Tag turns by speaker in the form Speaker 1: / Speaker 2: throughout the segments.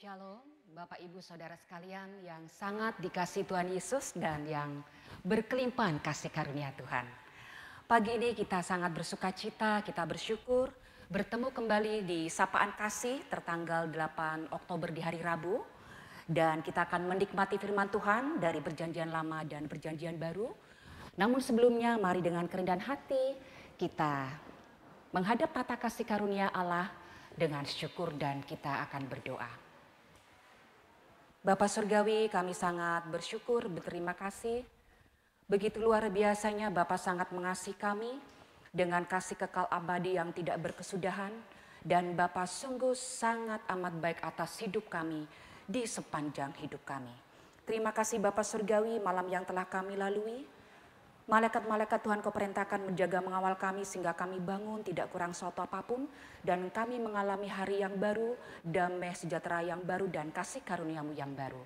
Speaker 1: Shalom, Bapak Ibu Saudara sekalian yang sangat dikasihi Tuhan Yesus dan yang berkelimpahan kasih karunia Tuhan. Pagi ini kita sangat bersuka cita, kita bersyukur bertemu kembali di Sapaan Kasih tertanggal 8 Oktober di hari Rabu. Dan kita akan menikmati firman Tuhan dari Perjanjian Lama dan Perjanjian Baru. Namun sebelumnya mari dengan kerendahan hati kita menghadap tata kasih karunia Allah dengan syukur dan kita akan berdoa. Bapa Surgawi, kami sangat bersyukur, berterima kasih. Begitu luar biasanya Bapa sangat mengasihi kami dengan kasih kekal abadi yang tidak berkesudahan. Dan Bapa sungguh sangat amat baik atas hidup kami di sepanjang hidup kami. Terima kasih Bapa Surgawi, malam yang telah kami lalui. Malaikat-malaikat Tuhan Kau perintahkan menjaga mengawal kami sehingga kami bangun tidak kurang suatu apapun. Dan kami mengalami hari yang baru, damai sejahtera yang baru dan kasih karuniamu yang baru.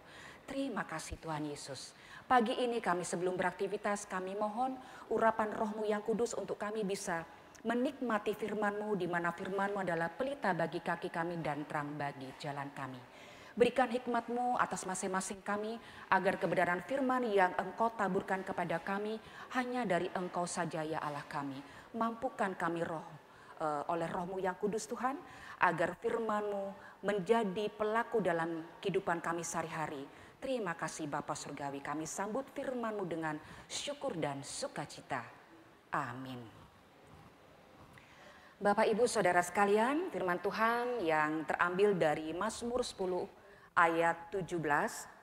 Speaker 1: Terima kasih Tuhan Yesus. Pagi ini kami sebelum beraktivitas kami mohon urapan roh-Mu yang kudus untuk kami bisa menikmati firman-Mu di mana firman-Mu adalah pelita bagi kaki kami dan terang bagi jalan kami. Berikan hikmat-Mu atas masing-masing kami agar kebenaran firman yang Engkau taburkan kepada kami hanya dari Engkau saja ya Allah kami. Mampukan kami oleh roh-Mu yang kudus Tuhan agar firman-Mu menjadi pelaku dalam kehidupan kami sehari-hari. Terima kasih Bapa Surgawi, kami sambut firman-Mu dengan syukur dan sukacita. Amin. Bapak Ibu Saudara sekalian, firman Tuhan yang terambil dari Mazmur 10 ayat 17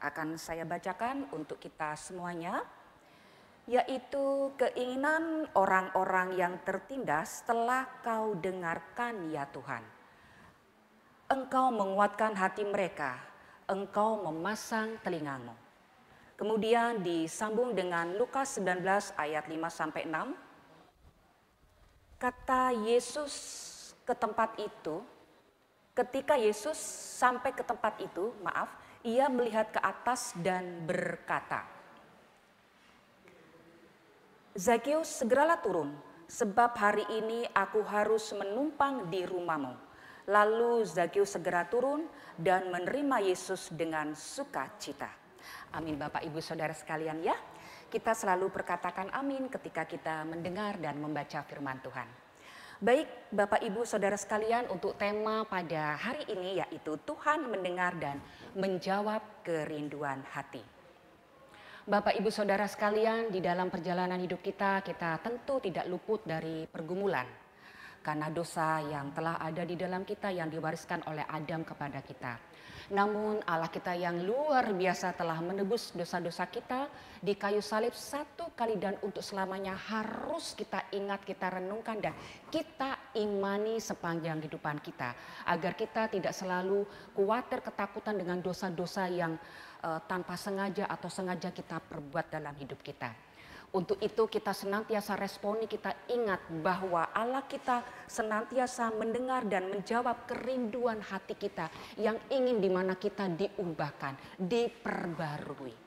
Speaker 1: akan saya bacakan untuk kita semuanya, yaitu keinginan orang-orang yang tertindas telah Kau dengarkan ya Tuhan. Engkau menguatkan hati mereka, Engkau memasang telingamu. Kemudian disambung dengan Lukas 19 ayat 5-6. Kata Yesus ke tempat itu, ketika Yesus sampai ke tempat itu, ia melihat ke atas dan berkata, Zakeus segeralah turun, sebab hari ini aku harus menumpang di rumahmu. Lalu Zakeus segera turun dan menerima Yesus dengan sukacita. Amin Bapak Ibu Saudara sekalian ya. Kita selalu perkatakan amin ketika kita mendengar dan membaca firman Tuhan. Baik Bapak Ibu Saudara sekalian, untuk tema pada hari ini yaitu Tuhan mendengar dan menjawab kerinduan hati. Bapak Ibu Saudara sekalian, di dalam perjalanan hidup kita tentu tidak luput dari pergumulan. Karena dosa yang telah ada di dalam kita yang diwariskan oleh Adam kepada kita. Namun Allah kita yang luar biasa telah menebus dosa-dosa kita di kayu salib satu kali dan untuk selamanya, harus kita ingat, kita renungkan dan kita imani sepanjang kehidupan kita. Agar kita tidak selalu khawatir, ketakutan dengan dosa-dosa yang tanpa sengaja atau sengaja kita perbuat dalam hidup kita. Untuk itu kita senantiasa responi, kita ingat bahwa Allah kita senantiasa mendengar dan menjawab kerinduan hati kita yang ingin dimana kita diubahkan, diperbarui,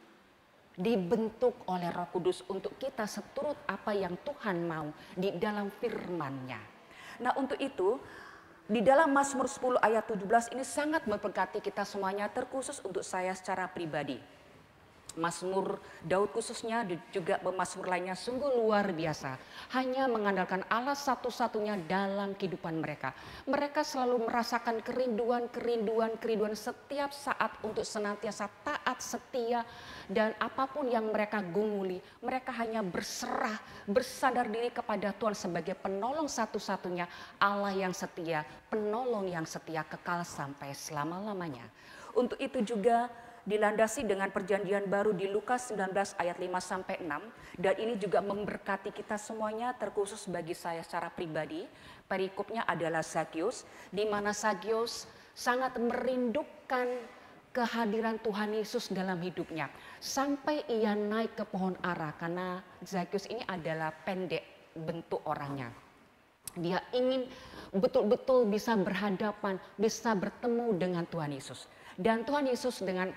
Speaker 1: dibentuk oleh Roh Kudus untuk kita seturut apa yang Tuhan mau di dalam firman-Nya. Nah untuk itu di dalam Mazmur 10 ayat 17 ini sangat memberkati kita semuanya, terkhusus untuk saya secara pribadi. Mazmur Daud khususnya juga pemazmur lainnya sungguh luar biasa. Hanya mengandalkan Allah satu-satunya dalam kehidupan mereka. Mereka selalu merasakan kerinduan setiap saat untuk senantiasa taat, setia. Dan apapun yang mereka gumuli, mereka hanya berserah, bersandar diri kepada Tuhan sebagai penolong satu-satunya. Allah yang setia, penolong yang setia kekal sampai selama-lamanya. Untuk itu juga dilandasi dengan perjanjian baru di Lukas 19 ayat 5-6, dan ini juga memberkati kita semuanya, terkhusus bagi saya secara pribadi. Perikopnya adalah Zakeus, di mana Zakeus sangat merindukan kehadiran Tuhan Yesus dalam hidupnya sampai ia naik ke pohon ara, karena Zakeus ini adalah pendek bentuk orangnya. Dia ingin betul-betul bisa berhadapan, bisa bertemu dengan Tuhan Yesus. Dan Tuhan Yesus dengan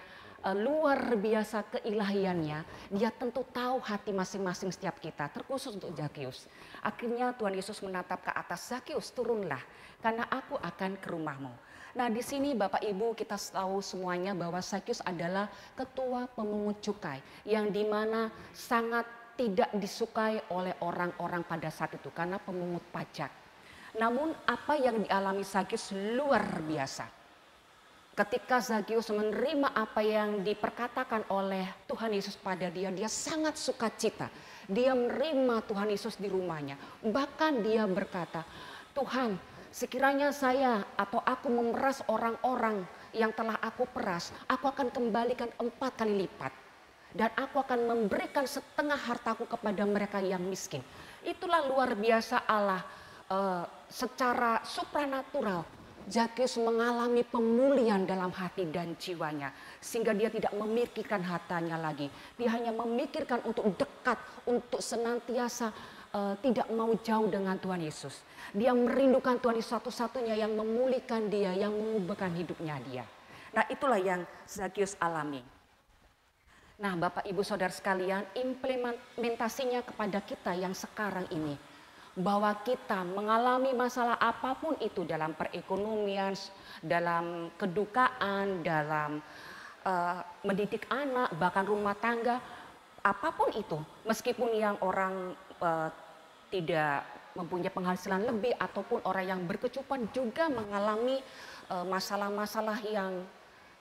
Speaker 1: luar biasa keilahiannya, dia tentu tahu hati masing-masing setiap kita, terkhusus untuk Zakeus. Akhirnya Tuhan Yesus menatap ke atas, Zakeus turunlah, karena aku akan ke rumahmu.
Speaker 2: Nah, di sini Bapak Ibu kita tahu semuanya bahwa Zakius adalah ketua pemungut cukai yang dimana sangat tidak disukai oleh orang-orang pada saat itu karena pemungut pajak. Namun apa yang dialami Zakius luar biasa. Ketika Zakius menerima apa yang diperkatakan oleh Tuhan Yesus pada dia, dia sangat sukacita. Dia menerima Tuhan Yesus di rumahnya. Bahkan dia berkata, Tuhan, sekiranya saya atau aku memeras orang-orang yang telah aku peras, aku akan kembalikan 4 kali lipat. Dan aku akan memberikan setengah hartaku kepada mereka yang miskin. Itulah luar biasa Allah secara supranatural. Zakius mengalami pemulihan dalam hati dan jiwanya. Sehingga dia tidak memikirkan hartanya lagi. Dia hanya memikirkan untuk dekat, untuk senantiasa tidak mau jauh dengan Tuhan Yesus. Dia merindukan Tuhan Yesus satu-satunya yang memulihkan dia, yang mengubahkan hidupnya dia.
Speaker 1: Nah, itulah yang Zakius alami.
Speaker 2: Nah, Bapak Ibu Saudara sekalian, implementasinya kepada kita yang sekarang ini, bahwa kita mengalami masalah apapun itu dalam perekonomian, dalam kedukaan, dalam mendidik anak, bahkan rumah tangga, apapun itu, meskipun yang orang tidak mempunyai penghasilan lebih ataupun orang yang berkecukupan juga mengalami masalah-masalah yang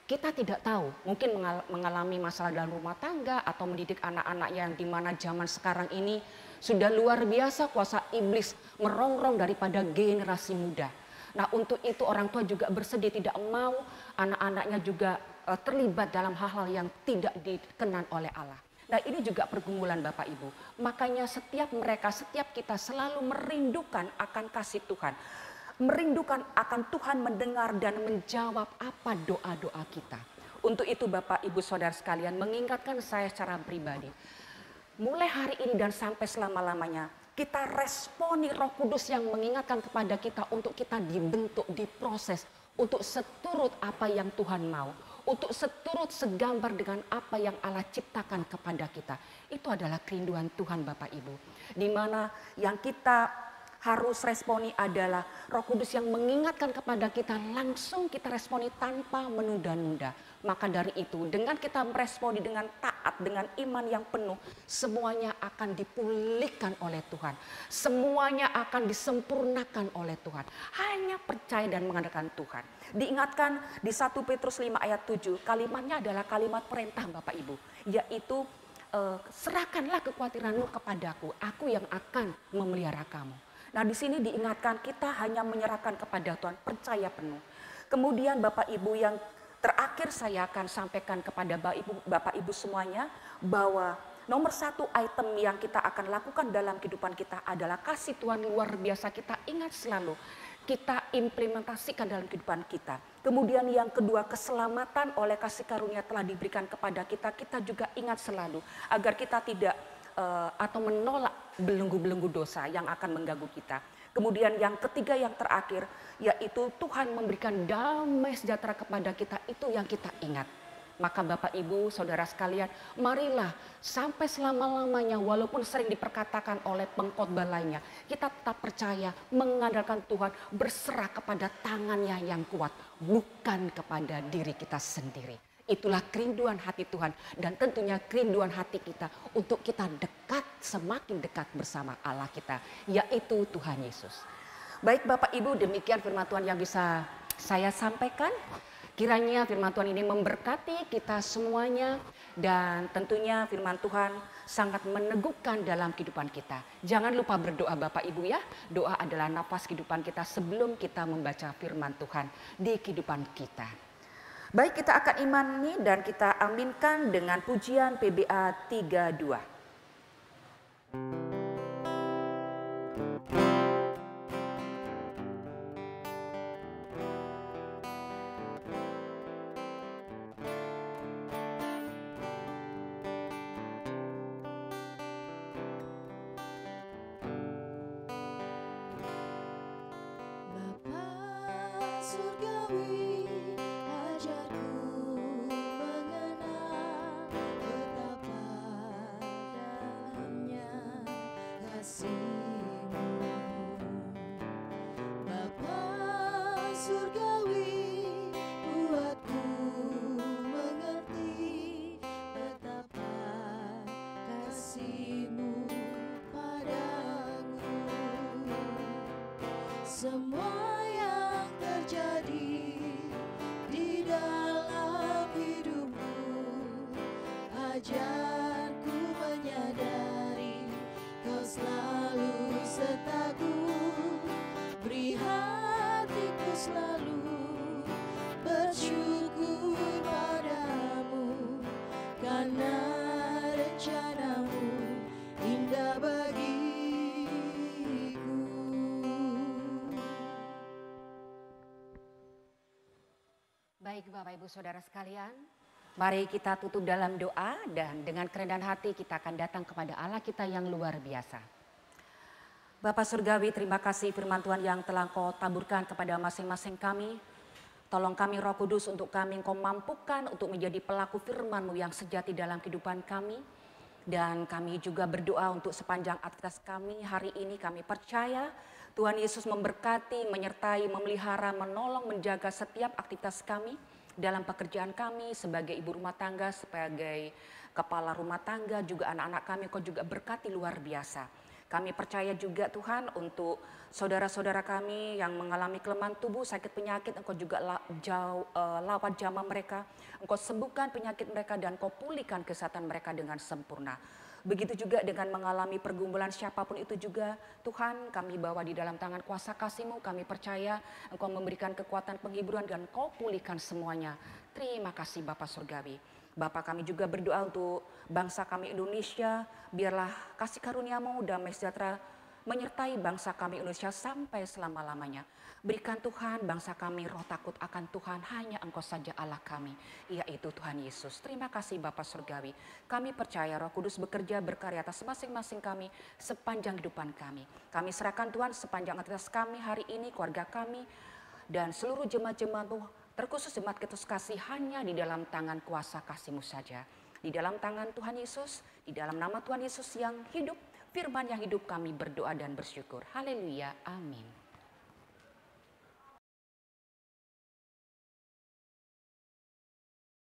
Speaker 2: kita tidak tahu. Mungkin mengalami masalah dalam rumah tangga atau mendidik anak-anak yang dimana zaman sekarang ini sudah luar biasa kuasa iblis merongrong daripada generasi muda. Nah, untuk itu orang tua juga bersedih, tidak mau anak-anaknya juga terlibat dalam hal-hal yang tidak dikenan oleh Allah. Nah, ini juga pergumulan Bapak Ibu. Makanya setiap kita selalu merindukan akan kasih Tuhan. Merindukan akan Tuhan mendengar dan menjawab apa doa-doa kita. Untuk itu Bapak Ibu Saudara sekalian, mengingatkan saya secara pribadi. Mulai hari ini dan sampai selama-lamanya, kita responi Roh Kudus yang mengingatkan kepada kita untuk kita dibentuk, diproses. Untuk seturut apa yang Tuhan mau. Untuk seturut segambar dengan apa yang Allah ciptakan kepada kita. Itu adalah kerinduan Tuhan Bapak Ibu. Di mana yang kita harus responi adalah Roh Kudus yang mengingatkan kepada kita, langsung kita responi tanpa menunda-nunda. Maka dari itu dengan kita meresponi dengan taat, dengan iman yang penuh, semuanya akan dipulihkan oleh Tuhan. Semuanya akan disempurnakan oleh Tuhan. Hanya percaya dan mengandalkan Tuhan. Diingatkan di 1 Petrus 5 ayat 7, kalimatnya adalah kalimat perintah Bapak Ibu. Yaitu serahkanlah kekhawatiranmu kepadaku, aku yang akan memelihara kamu. Nah, di sini diingatkan kita hanya menyerahkan kepada Tuhan, percaya penuh. Kemudian Bapak Ibu, yang terakhir saya akan sampaikan kepada Bapak Ibu semuanya, bahwa nomor 1 item yang kita akan lakukan dalam kehidupan kita adalah kasih Tuhan luar biasa. Kita ingat selalu, kita implementasikan dalam kehidupan kita. Kemudian yang kedua, keselamatan oleh kasih karunia telah diberikan kepada kita. Kita juga ingat selalu agar kita tidak atau menolak belenggu-belenggu dosa yang akan mengganggu kita. Kemudian yang ketiga, yang terakhir, yaitu Tuhan memberikan damai sejahtera kepada kita, itu yang kita ingat. Maka Bapak Ibu Saudara sekalian, marilah sampai selama-lamanya, walaupun sering diperkatakan oleh pengkhotbah lainnya, kita tetap percaya, mengandalkan Tuhan, berserah kepada tangannya yang kuat, bukan kepada diri kita sendiri. Itulah kerinduan hati Tuhan, dan tentunya kerinduan hati kita untuk kita dekat, semakin dekat bersama Allah kita, yaitu Tuhan Yesus. Baik Bapak Ibu, demikian firman Tuhan yang bisa saya sampaikan. Kiranya firman Tuhan ini memberkati kita semuanya, dan tentunya firman Tuhan sangat meneguhkan dalam kehidupan kita. Jangan lupa berdoa Bapak Ibu ya. Doa adalah nafas kehidupan kita sebelum kita membaca firman Tuhan di kehidupan kita. Baik, kita akan imani dan kita aminkan dengan pujian PBA 32.
Speaker 3: Betapa dalamnya semua yang terjadi di dalam hidupku. Ajarku menyadari Kau selalu sertaku, beri hatiku selalu bersyukur padamu, karena rencanamu indah bagiku.
Speaker 2: Baik Bapak Ibu Saudara sekalian, mari kita tutup dalam doa dan dengan kerendahan hati kita akan datang kepada Allah kita yang luar biasa. Bapak Surgawi, terima kasih firman Tuhan yang telah Kau taburkan kepada masing-masing kami. Tolong kami Roh Kudus untuk kami Engkau mampukan untuk menjadi pelaku firman-Mu yang sejati dalam kehidupan kami. Dan kami juga berdoa untuk sepanjang aktivitas kami hari ini. Kami percaya Tuhan Yesus memberkati, menyertai, memelihara, menolong, menjaga setiap aktivitas kami. Dalam pekerjaan kami sebagai ibu rumah tangga, sebagai kepala rumah tangga, juga anak-anak kami Kau juga berkati luar biasa. Kami percaya juga Tuhan untuk saudara-saudara kami yang mengalami kelemahan tubuh, sakit penyakit, Engkau juga lawat jamah mereka. Engkau sembuhkan penyakit mereka dan Kau pulihkan kesehatan mereka dengan sempurna. Begitu juga dengan mengalami pergumulan siapapun itu juga, Tuhan kami bawa di dalam tangan kuasa kasih-Mu. Kami percaya Engkau memberikan kekuatan penghiburan dan Kau pulihkan semuanya. Terima kasih Bapak Surgawi. Bapak kami juga berdoa untuk bangsa kami Indonesia, biarlah kasih karunia-Mu, damai sejahtera menyertai bangsa kami Indonesia sampai selama-lamanya. Berikan Tuhan bangsa kami roh takut akan Tuhan, hanya Engkau saja Allah kami, yaitu Tuhan Yesus. Terima kasih Bapak Surgawi. Kami percaya Roh Kudus bekerja berkarya atas masing-masing kami sepanjang kehidupan kami. Kami serahkan Tuhan sepanjang aktivitas kami hari ini, keluarga kami, dan seluruh jemaat-jemaat terkhusus jemaat Kristus Kasih hanya di dalam tangan kuasa kasih-Mu saja. Di dalam tangan Tuhan Yesus, di dalam nama Tuhan Yesus yang hidup, firman yang hidup kami berdoa dan bersyukur. Haleluya, amin.